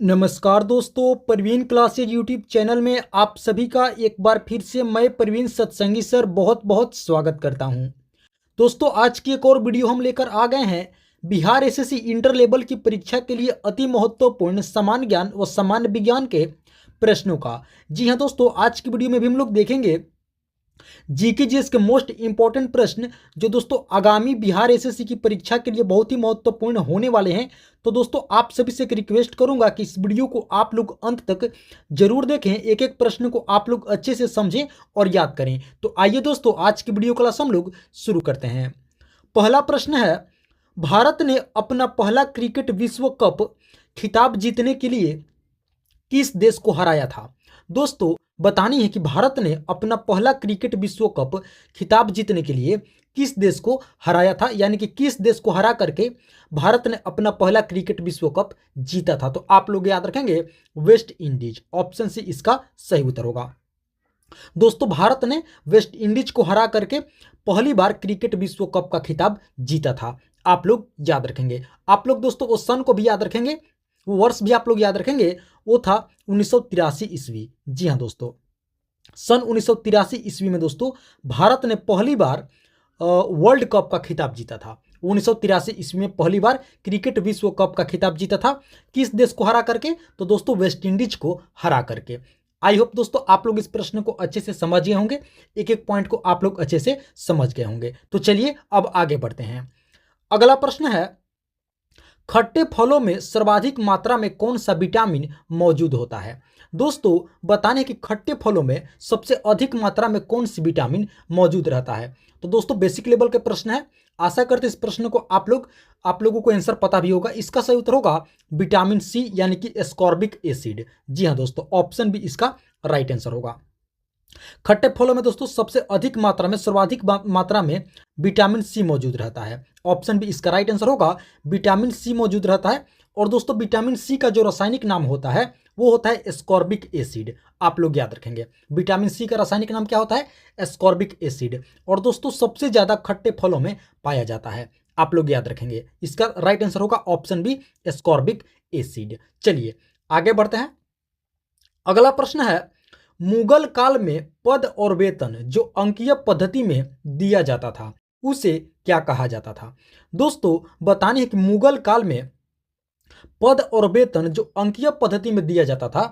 नमस्कार दोस्तों, Parveen classes YouTube channel में आप सभी का एक बार फिर से मैं परवीन सत्संगी सर बहुत बहुत स्वागत करता हूं। दोस्तों, आज की एक और वीडियो हम लेकर आ गए हैं बिहार एसएससी इंटर लेवल की परीक्षा के लिए अति महत्वपूर्ण सामान्य ज्ञान व सामान्य विज्ञान के प्रश्नों का। जी हां दोस्तों, आज की वीडियो में भी हम लोग देखेंगे जीके जीएस के मोस्ट इंपॉर्टेंट प्रश्न जो दोस्तों आगामी बिहार एसएससी की परीक्षा के लिए बहुत ही महत्वपूर्ण होने वाले हैं। तो दोस्तों, आप सभी से एक रिक्वेस्ट करूंगा कि इस वीडियो को आप लोग अंत तक जरूर देखें, एक एक प्रश्न को आप लोग अच्छे से समझें और याद करें। तो आइए दोस्तों, आज की वीडियो क्लास हम लोग शुरू करते हैं। पहला प्रश्न है, भारत ने अपना पहला क्रिकेट विश्व कप खिताब जीतने के लिए किस देश को हराया था? दोस्तों, बतानी है कि भारत ने अपना पहला क्रिकेट विश्व कप खिताब जीतने के लिए किस देश को हराया था, यानी कि किस देश को हरा करके भारत ने अपना पहला क्रिकेट विश्व कप जीता था। तो आप लोग याद रखेंगे वेस्ट इंडीज, ऑप्शन सी इसका सही उत्तर होगा। दोस्तों, भारत ने वेस्ट इंडीज को हरा करके पहली बार क्रिकेट विश्व कप का खिताब जीता था। आप लोग याद रखेंगे। आप लोग दोस्तों उस सन को भी याद रखेंगे, वो वर्ष भी आप लोग याद रखेंगे, वो था 1983 ईस्वी। जी हाँ दोस्तों, सन 1983 ईस्वी में दोस्तों भारत ने पहली बार वर्ल्ड कप का खिताब जीता था। 1983 ईस्वी में पहली बार क्रिकेट विश्व कप का खिताब जीता था। किस देश को हरा करके? तो दोस्तों वेस्ट इंडीज को हरा करके। आई होप दोस्तों आप लोग इस प्रश्न को अच्छे से समझ गए होंगे, एक एक पॉइंट को आप लोग अच्छे से समझ गए होंगे। तो चलिए अब आगे बढ़ते हैं। अगला प्रश्न है, खट्टे फलों में सर्वाधिक मात्रा में कौन सा विटामिन मौजूद होता है? दोस्तों, बताने कि खट्टे फलों में सबसे अधिक मात्रा में कौन सी विटामिन मौजूद रहता है। तो दोस्तों बेसिक लेवल के प्रश्न है, आशा करते इस प्रश्न को आप लोगों को आंसर पता भी होगा। इसका सही उत्तर होगा विटामिन सी, यानी कि एस्कॉर्बिक एसिड। जी हाँ दोस्तों, ऑप्शन बी इसका राइट आंसर होगा। खट्टे फलों में दोस्तों सबसे अधिक मात्रा में, सर्वाधिक मात्रा में विटामिन सी मौजूद रहता है। ऑप्शन बी इसका राइट आंसर होगा, विटामिन सी मौजूद रहता है। और दोस्तों विटामिन सी का जो रासायनिक नाम होता है वो होता है एस्कॉर्बिक एसिड। आप लोग याद रखेंगे विटामिन सी का रासायनिक नाम क्या होता है? Ascorbic acid. और दोस्तों सबसे ज्यादा खट्टे फलों में पाया जाता है। आप लोग याद रखेंगे, इसका राइट आंसर होगा ऑप्शन बी एस्कॉर्बिक एसिड। चलिए आगे बढ़ते हैं। अगला प्रश्न है, मुगल काल में पद और वेतन जो अंकीय पद्धति में दिया जाता था उसे क्या कहा जाता था? दोस्तों, बताने है कि मुगल काल में पद और वेतन जो अंकीय पद्धति में दिया जाता था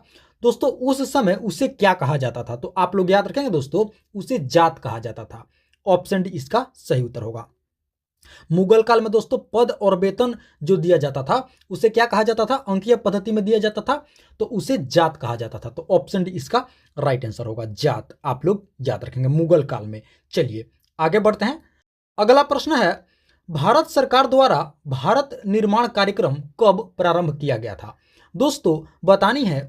दोस्तों, उस समय उसे क्या कहा जाता था? तो आप लोग याद रखेंगे दोस्तों, उसे जात कहा जाता था। ऑप्शन डी इसका सही उत्तर होगा। मुगल काल में दोस्तों पद और वेतन जो दिया जाता था उसे क्या कहा जाता था? अंकीय पद्धति में दिया जाता था, तो उसे जात कहा जाता था। तो ऑप्शन डी इसका राइट आंसर होगा, जात। आप लोग याद रखेंगे मुगल काल में। चलिए आगे बढ़ते हैं। अगला प्रश्न है, भारत सरकार द्वारा भारत निर्माण कार्यक्रम कब प्रारंभ किया गया था? दोस्तों, बतानी है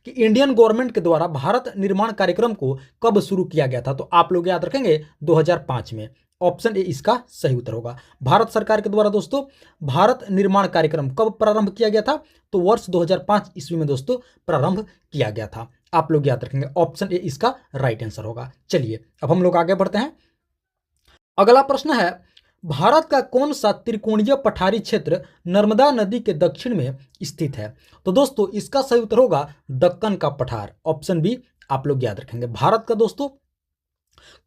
कि इंडियन गवर्नमेंट के द्वारा भारत निर्माण कार्यक्रम को कब शुरू किया गया था? तो आप लोग याद रखेंगे 2005 में। ऑप्शन ए इसका सही उत्तर होगा। भारत सरकार के द्वारा दोस्तों भारत निर्माण कार्यक्रम कब प्रारंभ किया गया था? तो वर्ष 2005 ईस्वी में दोस्तों प्रारंभ किया गया था। आप लोग याद रखेंगे ऑप्शन ए इसका राइट आंसर होगा। चलिए अब हम लोग आगे बढ़ते हैं। अगला प्रश्न है, भारत का कौन सा त्रिकोणीय पठारी क्षेत्र नर्मदा नदी के दक्षिण में स्थित है? तो दोस्तों इसका सही उत्तर होगा दक्कन का पठार। ऑप्शन बी आप लोग याद रखेंगे। भारत का दोस्तों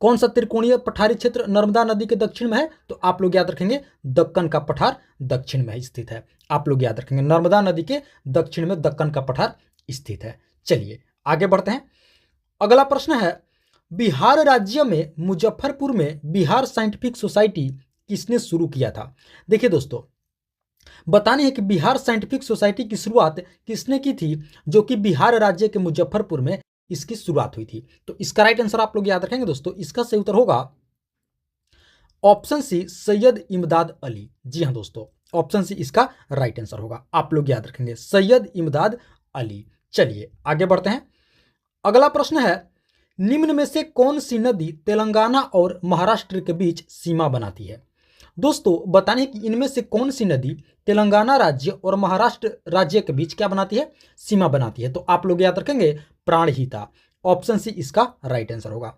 कौन सा त्रिकोणीय पठारी क्षेत्र नर्मदा नदी के दक्षिण में है? तो आप लोग याद रखेंगे दक्कन का पठार दक्षिण में स्थित है। आप लोग याद रखेंगे नर्मदा नदी के दक्षिण में दक्कन का पठार स्थित है। चलिए आगे बढ़ते हैं। अगला प्रश्न है, बिहार राज्य में मुजफ्फरपुर में बिहार साइंटिफिक सोसाइटी किसने शुरू किया था? देखिए दोस्तों, बताने है कि बिहार साइंटिफिक सोसाइटी की शुरुआत किसने की थी, जो कि बिहार राज्य के मुजफ्फरपुर में इसकी शुरुआत हुई थी। तो इसका राइट आंसर आप लोग याद रखेंगे दोस्तों, इसका सही उत्तर होगा ऑप्शन सी सैयद इमदाद अली। जी हाँ दोस्तों, ऑप्शन सी इसका राइट आंसर होगा। आप लोग याद रखेंगे सैयद इमदाद अली। चलिए आगे बढ़ते हैं। अगला प्रश्न है, निम्न में से कौन सी नदी तेलंगाना और महाराष्ट्र के बीच सीमा बनाती है? दोस्तों, बताने कि इनमें से कौन सी नदी तेलंगाना राज्य और महाराष्ट्र राज्य के बीच क्या बनाती है? सीमा बनाती है। तो आप लोग याद रखेंगे प्राणहिता। ऑप्शन सी इसका राइट आंसर होगा।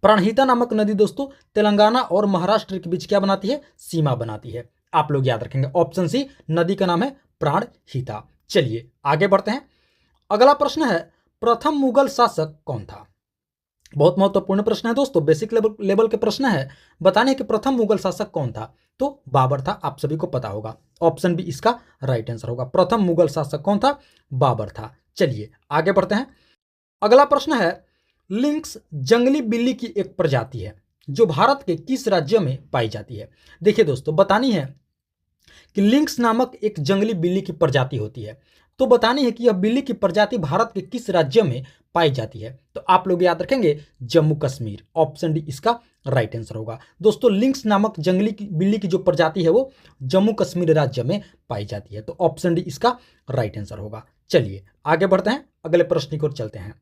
प्राणहिता नामक नदी दोस्तों तेलंगाना और महाराष्ट्र के बीच क्या बनाती है? सीमा बनाती है। आप लोग याद रखेंगे ऑप्शन सी, नदी का नाम है प्राणहिता। चलिए आगे बढ़ते हैं। अगला प्रश्न है, प्रथम मुगल शासक कौन था? बहुत महत्वपूर्ण प्रश्न है दोस्तों, बेसिक लेवल के प्रश्न है। बताने कि प्रथम मुगल शासक कौन था? तो बाबर था, आप सभी को पता होगा। ऑप्शन बी इसका राइट आंसर होगा। प्रथम मुगल शासक कौन था? बाबर था। चलिए आगे बढ़ते हैं। अगला प्रश्न है, लिंक्स जंगली बिल्ली की एक प्रजाति है जो भारत के किस राज्य में पाई जाती है? देखिए दोस्तों, बतानी है कि लिंक्स नामक एक जंगली बिल्ली की प्रजाति होती है। तो बतानी है कि यह बिल्ली की प्रजाति भारत के किस राज्य में पाई जाती है? तो आप लोग याद रखेंगे जम्मू कश्मीर। ऑप्शन डी इसका राइट आंसर होगा। दोस्तों, लिंक्स नामक जंगली बिल्ली की जो प्रजाति है वो जम्मू कश्मीर राज्य में पाई जाती है। तो ऑप्शन डी इसका राइट आंसर होगा। चलिए आगे बढ़ते हैं, अगले प्रश्न की ओर चलते हैं।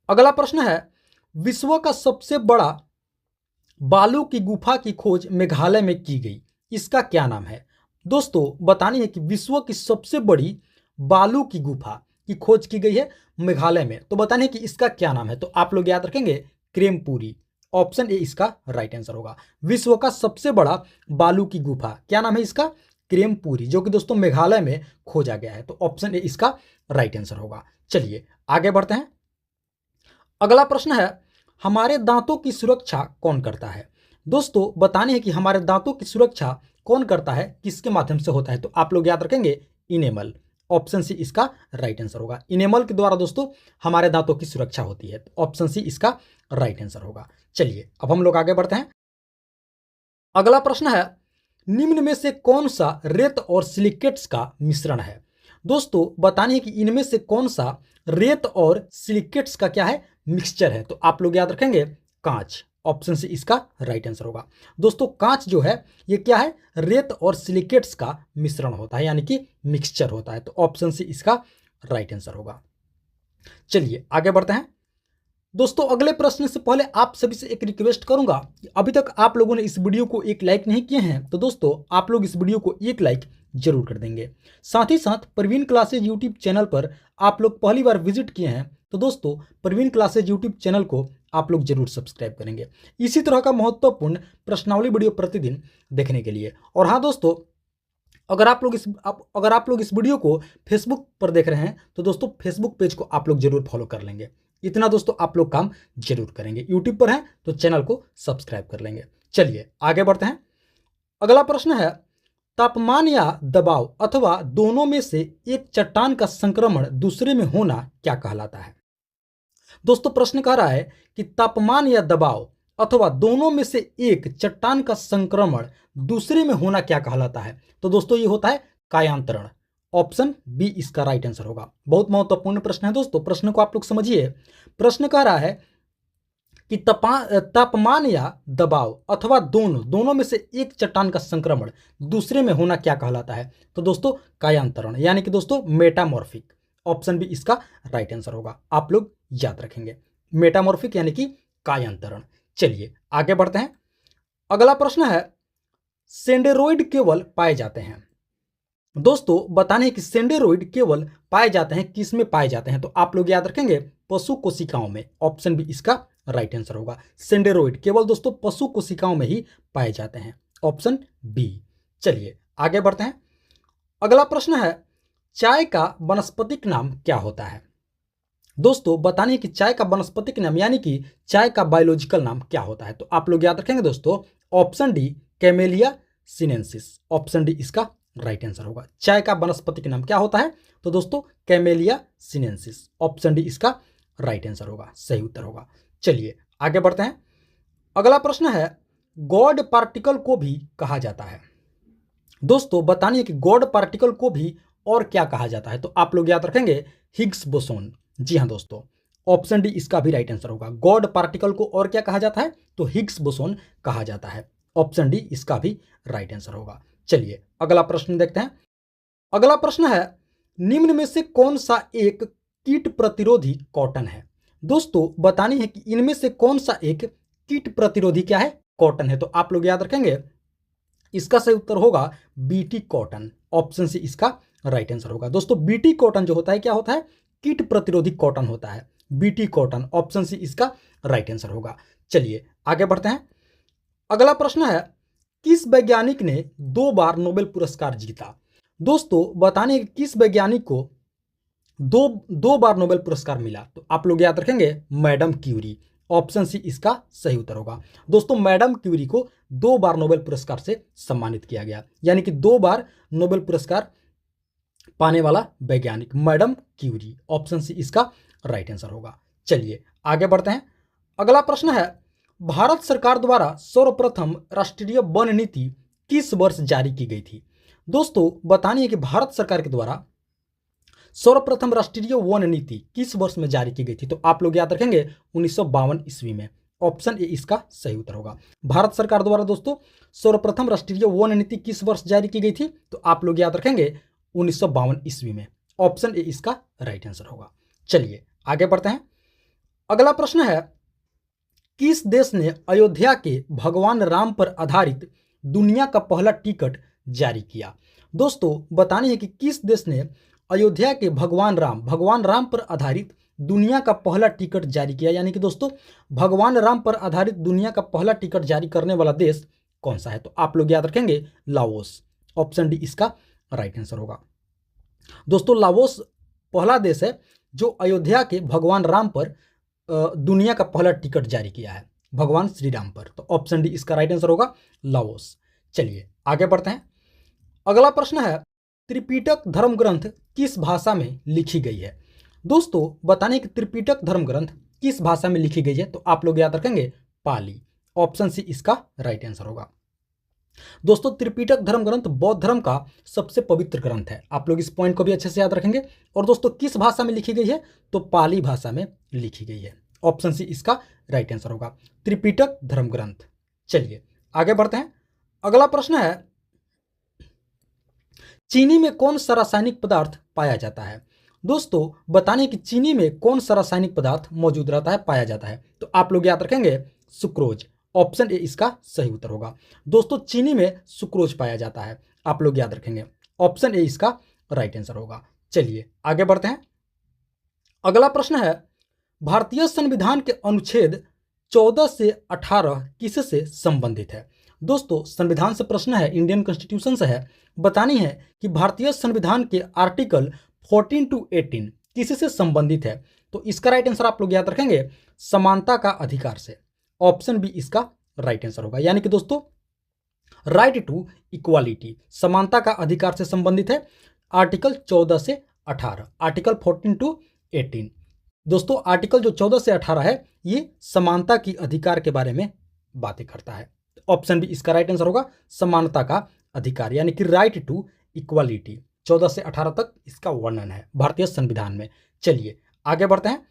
अगला प्रश्न है, विश्व का सबसे बड़ा बालू की गुफा की खोज मेघालय में की गई, इसका क्या नाम है? दोस्तों, बतानी है कि विश्व की सबसे बड़ी बालू की गुफा की खोज की गई है मेघालय में। तो बतानी है कि इसका क्या नाम है? तो आप लोग याद रखेंगे क्रेमपुरी। ऑप्शन ए इसका राइट आंसर होगा। विश्व का सबसे बड़ा बालू की गुफा, क्या नाम है इसका? क्रेमपुरी, जो कि दोस्तों मेघालय में खोजा गया है। तो ऑप्शन ए इसका राइट आंसर होगा। चलिए आगे बढ़ते हैं। अगला प्रश्न है, हमारे दांतों की सुरक्षा कौन करता है? दोस्तों, बताने है कि हमारे दांतों की सुरक्षा कौन करता है, किसके माध्यम से होता है? तो आप लोग याद रखेंगे इनेमल। ऑप्शन सी इसका राइट आंसर होगा। इनेमल के द्वारा दोस्तों हमारे दांतों की सुरक्षा होती है। तो ऑप्शन सी इसका राइट आंसर होगा। चलिए अब हम लोग आगे बढ़ते हैं। अगला प्रश्न है, निम्न में से कौन सा रेत और सिलिकेट्स का मिश्रण है? दोस्तों, बतानी है कि इनमें से कौन सा रेत और सिलिकेट्स का क्या है? मिक्सचर है। तो आप लोग याद रखेंगे कांच। ऑप्शन सी इसका राइट आंसर होगा। दोस्तों, कांच जो है ये क्या है? रेत और सिलिकेट्स का मिश्रण होता है, यानी कि मिक्सचर होता है। तो ऑप्शन सी इसका राइट आंसर होगा। चलिए आगे बढ़ते हैं। दोस्तों, अगले प्रश्न से पहले आप सभी से एक रिक्वेस्ट करूंगा कि अभी तक आप लोगों ने इस वीडियो को एक लाइक नहीं किए हैं तो दोस्तों आप लोग इस वीडियो को एक लाइक जरूर कर देंगे। साथ ही साथ प्रवीण क्लासेज यूट्यूब चैनल पर आप लोग पहली बार विजिट किए हैं तो दोस्तों प्रवीण क्लासेज यूट्यूब चैनल को आप लोग जरूर सब्सक्राइब करेंगे इसी तरह का महत्वपूर्ण प्रश्नावली वीडियो प्रतिदिन देखने के लिए। और हाँ दोस्तों, अगर आप लोग इस वीडियो को फेसबुक पर देख रहे हैं तो दोस्तों फेसबुक पेज को आप लोग जरूर फॉलो कर लेंगे। इतना दोस्तों आप लोग काम जरूर करेंगे। यूट्यूब पर हैं तो चैनल को सब्सक्राइब कर लेंगे। चलिए आगे बढ़ते हैं। अगला प्रश्न है, तापमान या दबाव अथवा दोनों में से एक चट्टान का संक्रमण दूसरे में होना क्या कहलाता है? दोस्तों, प्रश्न कह रहा है कि तापमान या दबाव अथवा दोनों में से एक चट्टान का संक्रमण दूसरे में होना क्या कहलाता है? तो दोस्तों ये होता है कायांतरण। ऑप्शन बी इसका राइट आंसर होगा। बहुत महत्वपूर्ण प्रश्न है दोस्तों, प्रश्न को आप लोग समझिए। प्रश्न कह रहा है कि तापमान या दबाव अथवा दोनों में से एक चट्टान का संक्रमण दूसरे में होना क्या कहलाता है? तो दोस्तों कायांतरण, यानी कि दोस्तों मेटामॉर्फिक। ऑप्शन बी इसका राइट आंसर होगा। आप लोग याद रखेंगे मेटामॉर्फिक यानी कि कायांतरण। चलिए आगे बढ़ते हैं। अगला प्रश्न है, सेंडेरोइड केवल पाए जाते हैं। दोस्तों, बताने कि सेंडेरोइड केवल पाए जाते हैं, किस में पाए जाते हैं? तो आप लोग याद रखेंगे पशु कोशिकाओं में। ऑप्शन बी इसका राइट आंसर होगा। सेंडेरोइड केवल दोस्तों पशु कोशिकाओं में ही पाए जाते हैं। Option B. चलिए आगे बढ़ते हैं। अगला प्रश्न है, चाय का वनस्पतिक नाम क्या होता है? दोस्तों, बताने कि चाय का वनस्पतिक नाम यानी कि चाय का बायोलॉजिकल नाम क्या होता है? तो आप लोग याद रखेंगे दोस्तों option D camellia sinensis. Option D इसका राइट आंसर होगा। चाय का वनस्पतिक नाम क्या होता है? तो दोस्तों कैमेलिया सिनेंसिस। ऑप्शन डी इसका राइट आंसर होगा, सही उत्तर होगा। चलिए आगे बढ़ते हैं। अगला प्रश्न है, गॉड पार्टिकल को भी कहा जाता है। दोस्तों, बतानिए कि गॉड पार्टिकल को भी और क्या कहा जाता है? तो आप लोग याद रखेंगे हिग्स बोसोन। जी हाँ दोस्तों, ऑप्शन डी इसका भी राइट आंसर होगा। गॉड पार्टिकल को और क्या कहा जाता है? तो हिग्स बोसोन कहा जाता है। ऑप्शन डी इसका भी राइट आंसर होगा। चलिए अगला प्रश्न देखते हैं। अगला प्रश्न है, निम्न में से कौन सा एक कीट प्रतिरोधी कॉटन है? दोस्तों, बतानी है कि इनमें से कौन सा एक कीट प्रतिरोधी क्या है? कॉटन है। तो आप लोग याद रखेंगे इसका सही उत्तर होगा बीटी कॉटन। ऑप्शन सी इसका राइट आंसर होगा। दोस्तों, बीटी कॉटन जो होता है क्या होता है? कीट प्रतिरोधी कॉटन होता है, बीटी कॉटन। ऑप्शन सी इसका राइट आंसर होगा। चलिए आगे बढ़ते हैं। अगला प्रश्न है, किस वैज्ञानिक ने 2 बार नोबेल पुरस्कार जीता? दोस्तों बताने कि किस वैज्ञानिक को दो दो बार नोबेल पुरस्कार मिला, तो आप लोग याद रखेंगे मैडम क्यूरी। ऑप्शन सी इसका सही उत्तर होगा। दोस्तों मैडम क्यूरी को 2 बार नोबेल पुरस्कार से सम्मानित किया गया, यानी कि 2 बार नोबेल पुरस्कार पाने वाला वैज्ञानिक मैडम क्यूरी। ऑप्शन सी इसका राइट आंसर होगा। चलिए आगे बढ़ते हैं। अगला प्रश्न है, भारत सरकार द्वारा सर्वप्रथम राष्ट्रीय वन नीति किस वर्ष जारी की गई थी? दोस्तों बतानिए कि भारत सरकार के द्वारा सर्वप्रथम राष्ट्रीय वन नीति किस वर्ष में जारी की गई थी? तो आप लोग याद रखेंगे 1952 ईस्वी में। ऑप्शन ए इसका सही उत्तर होगा। भारत सरकार द्वारा दोस्तों सर्वप्रथम राष्ट्रीय वन नीति किस वर्ष जारी की गई थी? तो आप लोग याद रखेंगे 1952 ईस्वी में। ऑप्शन ए इसका राइट आंसर होगा। चलिए आगे बढ़ते हैं। अगला प्रश्न है, किस देश ने अयोध्या के भगवान राम पर आधारित दुनिया का पहला टिकट जारी किया? दोस्तों बतानी है कि किस देश ने अयोध्या के भगवान राम पर आधारित दुनिया का पहला टिकट जारी किया, यानी कि दोस्तों भगवान राम पर आधारित दुनिया का पहला टिकट जारी करने वाला देश कौन सा है? तो आप लोग याद रखेंगे लाओस। ऑप्शन डी इसका राइट आंसर होगा। दोस्तों लाओस पहला देश है जो अयोध्या के भगवान राम पर दुनिया का पहला टिकट जारी किया है, भगवान श्री राम पर। तो ऑप्शन डी इसका राइट आंसर होगा लाओस। चलिए आगे बढ़ते हैं। अगला प्रश्न है, त्रिपिटक धर्म ग्रंथ किस भाषा में लिखी गई है? दोस्तों बताने कि त्रिपिटक धर्म ग्रंथ किस भाषा में लिखी गई है? तो आप लोग याद रखेंगे पाली। ऑप्शन सी इसका राइट आंसर होगा। दोस्तों त्रिपिटक धर्म ग्रंथ बौद्ध धर्म का सबसे पवित्र ग्रंथ है। आप लोग इस पॉइंट को भी अच्छे से याद रखेंगे। और दोस्तों किस भाषा में लिखी गई है? तो पाली भाषा में लिखी गई है। ऑप्शन सी इसका राइट आंसर होगा, त्रिपिटक धर्म ग्रंथ। चलिए आगे बढ़ते हैं। अगला प्रश्न है, चीनी में कौन सा रासायनिक पदार्थ पाया जाता है? दोस्तों बताने कि चीनी में कौन सा रासायनिक पदार्थ मौजूद रहता है, पाया जाता है? तो आप लोग याद रखेंगे सुक्रोज। ऑप्शन ए इसका सही उत्तर होगा। दोस्तों चीनी में सुक्रोज पाया जाता है, आप लोग याद रखेंगे। ऑप्शन ए इसका राइट आंसर होगा। चलिए आगे बढ़ते हैं। अगला प्रश्न है, भारतीय संविधान के अनुच्छेद 14 से 18 किससे संबंधित है? दोस्तों संविधान से प्रश्न है, इंडियन कॉन्स्टिट्यूशन से है। बतानी है कि भारतीय संविधान के आर्टिकल 14 to 18 किससे संबंधित है? तो इसका राइट आंसर आप लोग याद रखेंगे समानता का अधिकार से। ऑप्शन बी इसका राइट आंसर होगा, यानी कि दोस्तों राइट टू इक्वालिटी, समानता का अधिकार से संबंधित है आर्टिकल 14 से 18, आर्टिकल 14 to 18। दोस्तों आर्टिकल जो 14 से 18 है ये समानता की अधिकार के बारे में बातें करता है। ऑप्शन बी इसका राइट आंसर होगा, समानता का अधिकार, यानी कि राइट टू इक्वालिटी। 14 से 18 तक इसका वर्णन है भारतीय संविधान में। चलिए आगे बढ़ते हैं।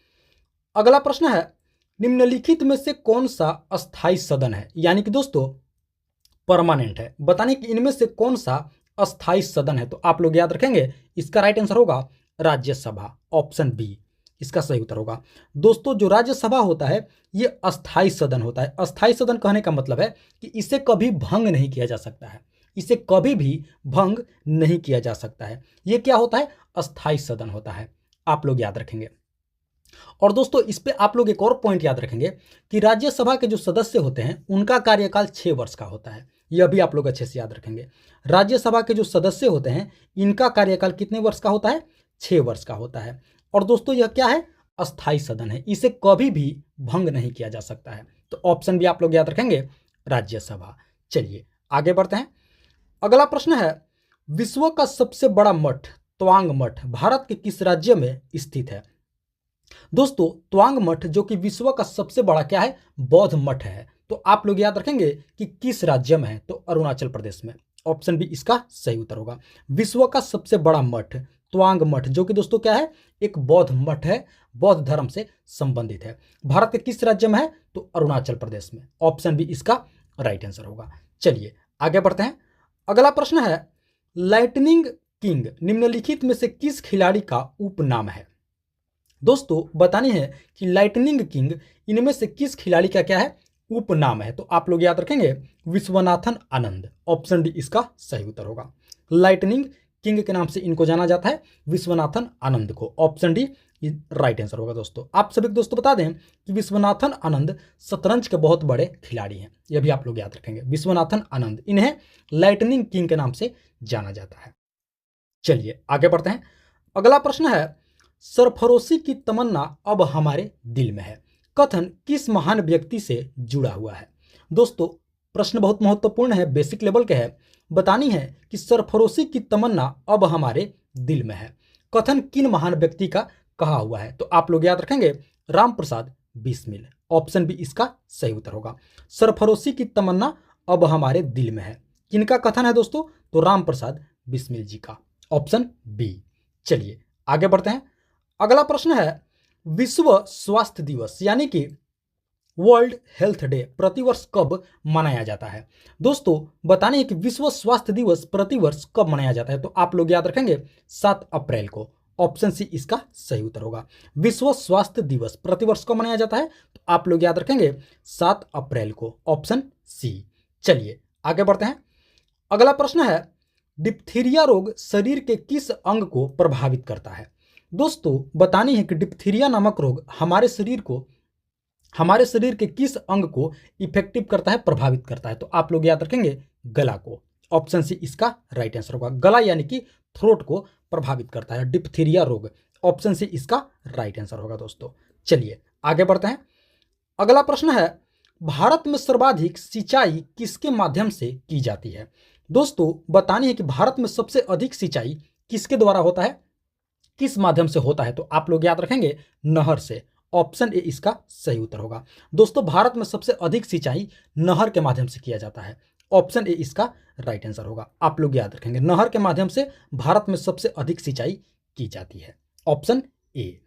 अगला प्रश्न है, निम्नलिखित में से कौन सा अस्थाई सदन है, यानी कि दोस्तों परमानेंट है? बताने कि इनमें से कौन सा अस्थाई सदन है? तो आप लोग याद रखेंगे इसका राइट आंसर होगा राज्यसभा। ऑप्शन बी इसका सही उत्तर होगा। दोस्तों जो राज्यसभा होता है ये अस्थाई सदन होता है। अस्थाई सदन कहने का मतलब है कि इसे कभी भंग नहीं किया जा सकता है, इसे कभी भी भंग नहीं किया जा सकता है। ये क्या होता है? अस्थाई सदन होता है, आप लोग याद रखेंगे। और दोस्तों इस पे आप लोग एक और पॉइंट याद रखेंगे कि राज्यसभा के जो सदस्य होते हैं उनका कार्यकाल 6 वर्ष का होता है। यह भी आप लोग अच्छे से याद रखेंगे। राज्यसभा के जो सदस्य होते हैं इनका कार्यकाल कितने वर्ष का होता है? 6 वर्ष का होता है। और दोस्तों यह क्या है? अस्थाई सदन है, इसे कभी भी भंग नहीं किया जा सकता है। तो ऑप्शन भी आप लोग याद रखेंगे राज्यसभा। चलिए आगे बढ़ते हैं। अगला प्रश्न है, विश्व का सबसे बड़ा मठ त्वांग मठ भारत के किस राज्य में स्थित है? दोस्तों त्वांग मठ जो कि विश्व का सबसे बड़ा क्या है? बौद्ध मठ है। तो आप लोग याद रखेंगे कि किस राज्य में है? तो अरुणाचल प्रदेश में। ऑप्शन बी इसका सही उत्तर होगा। विश्व का सबसे बड़ा मठ त्वांग मठ जो कि दोस्तों क्या है? एक बौद्ध मठ है, बौद्ध धर्म से संबंधित है। भारत के किस राज्य में है? तो अरुणाचल प्रदेश में। ऑप्शन बी इसका राइट आंसर होगा। चलिए आगे बढ़ते हैं। अगला प्रश्न है, लाइटनिंग किंग निम्नलिखित में से किस खिलाड़ी का उपनाम है? दोस्तों बतानी है कि लाइटनिंग किंग इनमें से किस खिलाड़ी का क्या है? उपनाम है। तो आप लोग याद रखेंगे विश्वनाथन आनंद। ऑप्शन डी इसका सही उत्तर होगा। लाइटनिंग किंग के नाम से इनको जाना जाता है, विश्वनाथन आनंद को। ऑप्शन डी राइट आंसर होगा। दोस्तों आप सभी दोस्तों बता दें कि विश्वनाथन आनंद शतरंज के बहुत बड़े खिलाड़ी हैं, यह भी आप लोग याद रखेंगे। विश्वनाथन आनंद, इन्हें लाइटनिंग किंग के नाम से जाना जाता है। चलिए आगे बढ़ते हैं। अगला प्रश्न है, सरफरोशी की तमन्ना अब हमारे दिल में है, कथन किस महान व्यक्ति से जुड़ा हुआ है? दोस्तों प्रश्न बहुत महत्वपूर्ण है, बेसिक लेवल के है। बतानी है कि सरफरोशी की तमन्ना अब हमारे दिल में है, कथन किन महान व्यक्ति का कहा हुआ है? तो आप लोग याद रखेंगे राम प्रसाद बिस्मिल, ऑप्शन बी इसका सही उत्तर होगा। सरफरोशी की तमन्ना अब हमारे दिल में है, किनका कथन है दोस्तों? तो राम प्रसाद बिस्मिल जी का, ऑप्शन बी। चलिए आगे बढ़ते हैं। अगला प्रश्न है, विश्व स्वास्थ्य दिवस यानी कि वर्ल्ड हेल्थ डे प्रतिवर्ष कब मनाया जाता है? दोस्तों बताने है कि विश्व स्वास्थ्य दिवस प्रतिवर्ष कब मनाया जाता है? तो आप लोग याद रखेंगे 7 अप्रैल को, ऑप्शन सी इसका सही उत्तर होगा। विश्व स्वास्थ्य दिवस प्रतिवर्ष कब मनाया जाता है? तो आप लोग याद रखेंगे 7 अप्रैल को, ऑप्शन सी। चलिए आगे बढ़ते हैं। अगला प्रश्न है, डिप्थीरिया रोग शरीर के किस अंग को प्रभावित करता है? दोस्तों बतानी है कि डिप्थीरिया नामक रोग हमारे शरीर के किस अंग को इफेक्टिव करता है, प्रभावित करता है? तो आप लोग याद रखेंगे गला को, ऑप्शन सी इसका राइट आंसर होगा। गला यानी कि थ्रोट को प्रभावित करता है डिप्थीरिया रोग, ऑप्शन सी इसका राइट आंसर होगा दोस्तों। चलिए आगे बढ़ते हैं। अगला प्रश्न है, भारत में सर्वाधिक सिंचाई किसके माध्यम से की जाती है? दोस्तों बतानी है कि भारत में सबसे अधिक सिंचाई किसके द्वारा होता है, किस माध्यम से होता है? तो आप लोग याद रखेंगे नहर से, ऑप्शन ए इसका सही उत्तर होगा। दोस्तों भारत में सबसे अधिक सिंचाई नहर के माध्यम से किया जाता है, ऑप्शन ए इसका राइट आंसर होगा। आप लोग याद रखेंगे नहर के माध्यम से भारत में सबसे अधिक सिंचाई की जाती है, ऑप्शन ए।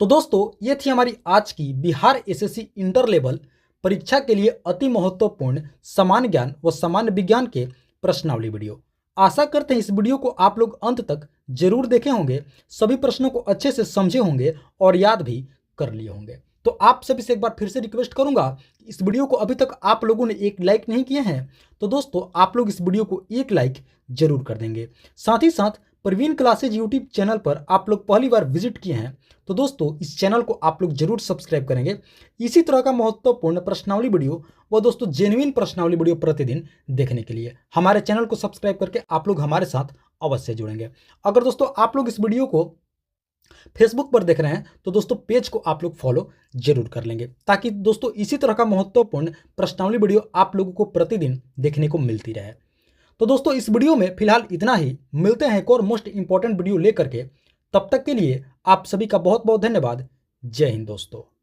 तो दोस्तों ये थी हमारी आज की बिहार एसएससी इंटर लेवल परीक्षा के लिए अति महत्वपूर्ण सामान्य ज्ञान व सामान्य विज्ञान के प्रश्नावली वीडियो। आशा करते हैं इस वीडियो को आप लोग अंत तक जरूर देखे होंगे, सभी प्रश्नों को अच्छे से समझे होंगे और याद भी कर लिए होंगे। तो आप सभी से एक बार फिर से रिक्वेस्ट करूंगा कि इस वीडियो को अभी तक आप लोगों ने एक लाइक नहीं किए हैं तो दोस्तों आप लोग इस वीडियो को एक लाइक जरूर कर देंगे। साथ ही साथ प्रवीण क्लासेज यूट्यूब चैनल पर आप लोग पहली बार विजिट किए हैं तो दोस्तों इस चैनल को आप लोग जरूर सब्सक्राइब करेंगे। इसी तरह का महत्वपूर्ण प्रश्नावली वीडियो व दोस्तों जेन्युइन प्रश्नावली वीडियो प्रतिदिन देखने के लिए हमारे चैनल को सब्सक्राइब करके आप लोग हमारे साथ अवश्य जुड़ेंगे। अगर दोस्तों आप लोग इस वीडियो को फेसबुक पर देख रहे हैं तो दोस्तों पेज को आप लोग फॉलो जरूर कर लेंगे, ताकि दोस्तों इसी तरह का महत्वपूर्ण प्रश्नावली वीडियो आप लोगों को प्रतिदिन देखने को मिलती रहे। तो दोस्तों इस वीडियो में फिलहाल इतना ही, मिलते हैं एक और मोस्ट इंपॉर्टेंट वीडियो लेकर के। तब तक के लिए आप सभी का बहुत बहुत धन्यवाद। जय हिंद दोस्तों।